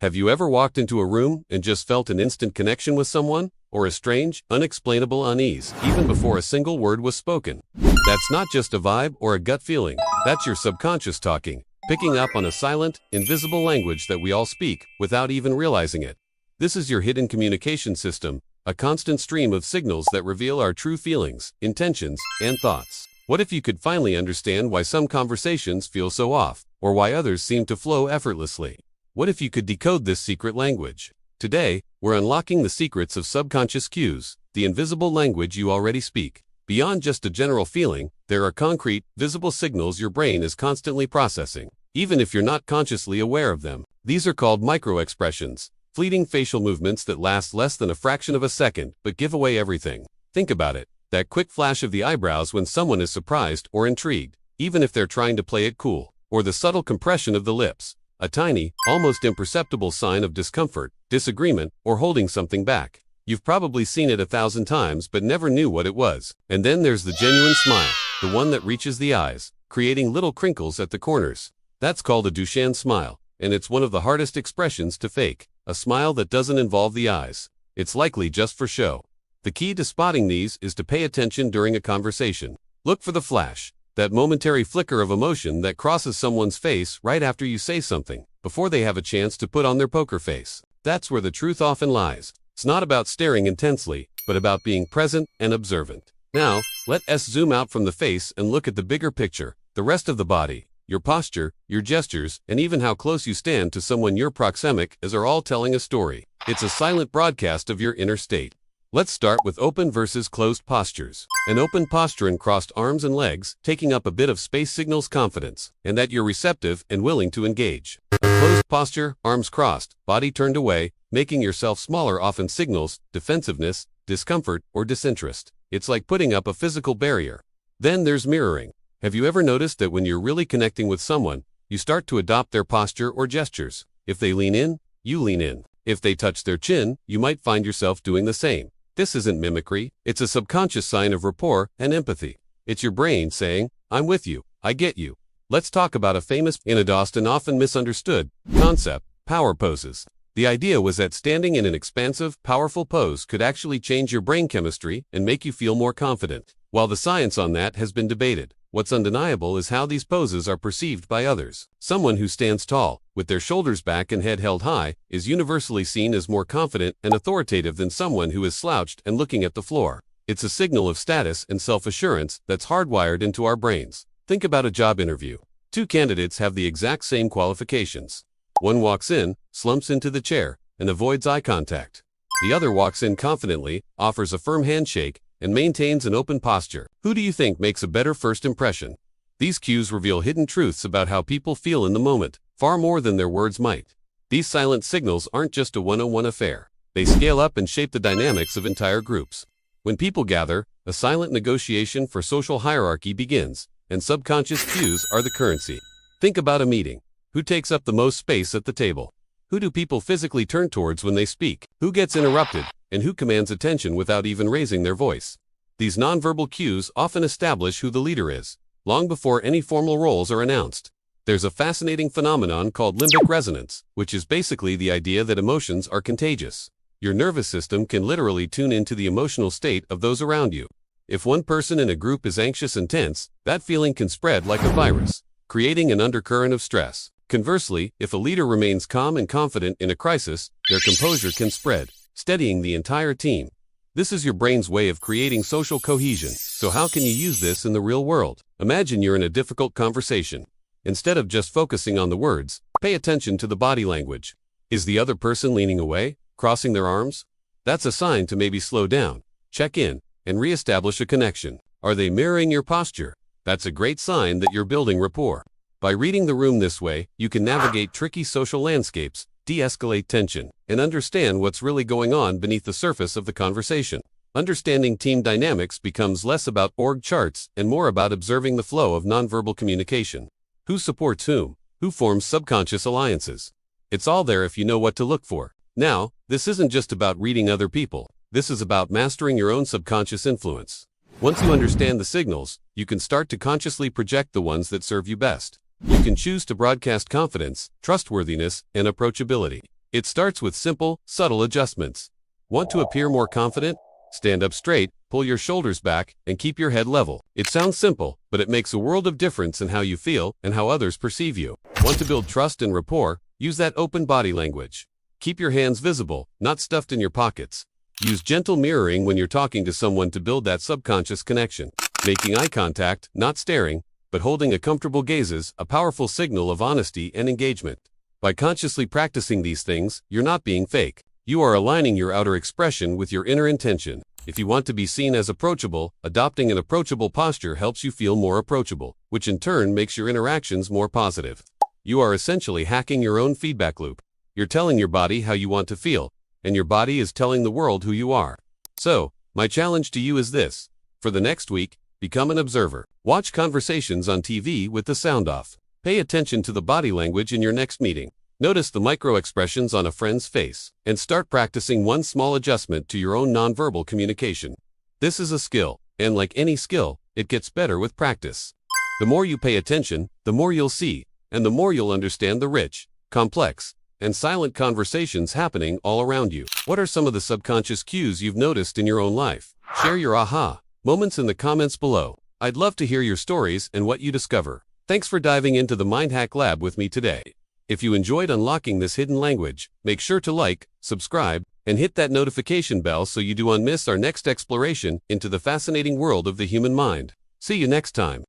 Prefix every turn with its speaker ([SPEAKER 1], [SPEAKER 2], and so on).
[SPEAKER 1] Have you ever walked into a room and just felt an instant connection with someone? Or a strange, unexplainable unease, even before a single word was spoken? That's not just a vibe or a gut feeling. That's your subconscious talking, picking up on a silent, invisible language that we all speak without even realizing it. This is your hidden communication system, a constant stream of signals that reveal our true feelings, intentions, and thoughts. What if you could finally understand why some conversations feel so off, or why others seem to flow effortlessly? What if you could decode this secret language? Today, we're unlocking the secrets of subconscious cues, the invisible language you already speak. Beyond just a general feeling, there are concrete, visible signals your brain is constantly processing, even if you're not consciously aware of them. These are called micro-expressions, fleeting facial movements that last less than a fraction of a second but give away everything. Think about it, that quick flash of the eyebrows when someone is surprised or intrigued, even if they're trying to play it cool, or the subtle compression of the lips. A tiny, almost imperceptible sign of discomfort, disagreement, or holding something back. You've probably seen it 1,000 times but never knew what it was. And then there's the genuine smile, the one that reaches the eyes, creating little crinkles at the corners. That's called a Duchenne smile, and it's one of the hardest expressions to fake. A smile that doesn't involve the eyes. It's likely just for show. The key to spotting these is to pay attention during a conversation. Look for the flash, that momentary flicker of emotion that crosses someone's face right after you say something, before they have a chance to put on their poker face. That's where the truth often lies. It's not about staring intensely, but about being present and observant. Now, let's zoom out from the face and look at the bigger picture, the rest of the body. Your posture, your gestures, and even how close you stand to someone you're proxemic as are all telling a story. It's a silent broadcast of your inner state. Let's start with open versus closed postures. An open posture and crossed arms and legs, taking up a bit of space signals confidence, and that you're receptive and willing to engage. A closed posture, arms crossed, body turned away, making yourself smaller often signals defensiveness, discomfort, or disinterest. It's like putting up a physical barrier. Then there's mirroring. Have you ever noticed that when you're really connecting with someone, you start to adopt their posture or gestures? If they lean in, you lean in. If they touch their chin, you might find yourself doing the same. This isn't mimicry, it's a subconscious sign of rapport and empathy. It's your brain saying, I'm with you, I get you. Let's talk about a famous, inadosed and often misunderstood concept, power poses. The idea was that standing in an expansive, powerful pose could actually change your brain chemistry and make you feel more confident. While the science on that has been debated, what's undeniable is how these poses are perceived by others. Someone who stands tall, with their shoulders back and head held high, is universally seen as more confident and authoritative than someone who is slouched and looking at the floor. It's a signal of status and self-assurance that's hardwired into our brains. Think about a job interview. Two candidates have the exact same qualifications. One walks in, slumps into the chair, and avoids eye contact. The other walks in confidently, offers a firm handshake, and maintains an open posture. Who do you think makes a better first impression? These cues reveal hidden truths about how people feel in the moment, far more than their words might. These silent signals aren't just a one-on-one affair. They scale up and shape the dynamics of entire groups. When people gather, a silent negotiation for social hierarchy begins, and subconscious cues are the currency. Think about a meeting. Who takes up the most space at the table? Who do people physically turn towards when they speak? Who gets interrupted? And who commands attention without even raising their voice? These nonverbal cues often establish who the leader is, long before any formal roles are announced. There's a fascinating phenomenon called limbic resonance, which is basically the idea that emotions are contagious. Your nervous system can literally tune into the emotional state of those around you. If one person in a group is anxious and tense, that feeling can spread like a virus, creating an undercurrent of stress. Conversely, if a leader remains calm and confident in a crisis, their composure can spread, steadying the entire team. This is your brain's way of creating social cohesion. So how can you use this in the real world? Imagine you're in a difficult conversation. Instead of just focusing on the words, pay attention to the body language. Is the other person leaning away, crossing their arms? That's a sign to maybe slow down, check in, and reestablish a connection. Are they mirroring your posture? That's a great sign that you're building rapport. By reading the room this way, you can navigate tricky social landscapes, de-escalate tension, and understand what's really going on beneath the surface of the conversation. Understanding team dynamics becomes less about org charts and more about observing the flow of nonverbal communication. Who supports whom? Who forms subconscious alliances? It's all there if you know what to look for. Now, this isn't just about reading other people. This is about mastering your own subconscious influence. Once you understand the signals, you can start to consciously project the ones that serve you best. You can choose to broadcast confidence, trustworthiness, and approachability. It starts with simple, subtle adjustments. Want to appear more confident? Stand up straight, pull your shoulders back, and keep your head level. It sounds simple, but it makes a world of difference in how you feel and how others perceive you. Want to build trust and rapport? Use that open body language. Keep your hands visible, not stuffed in your pockets. Use gentle mirroring when you're talking to someone to build that subconscious connection. Making eye contact, not staring, but holding a comfortable gaze is a powerful signal of honesty and engagement. By consciously practicing these things, you're not being fake. You are aligning your outer expression with your inner intention. If you want to be seen as approachable, adopting an approachable posture helps you feel more approachable, which in turn makes your interactions more positive. You are essentially hacking your own feedback loop. You're telling your body how you want to feel, and your body is telling the world who you are. So, my challenge to you is this. For the next week, become an observer. Watch conversations on TV with the sound off. Pay attention to the body language in your next meeting. Notice the micro-expressions on a friend's face, and start practicing one small adjustment to your own nonverbal communication. This is a skill, and like any skill, it gets better with practice. The more you pay attention, the more you'll see, and the more you'll understand the rich, complex, and silent conversations happening all around you. What are some of the subconscious cues you've noticed in your own life? Share your aha moments in the comments below. I'd love to hear your stories and what you discover. Thanks for diving into the MindHack Lab with me today. If you enjoyed unlocking this hidden language, make sure to like, subscribe, and hit that notification bell so you don't miss our next exploration into the fascinating world of the human mind. See you next time.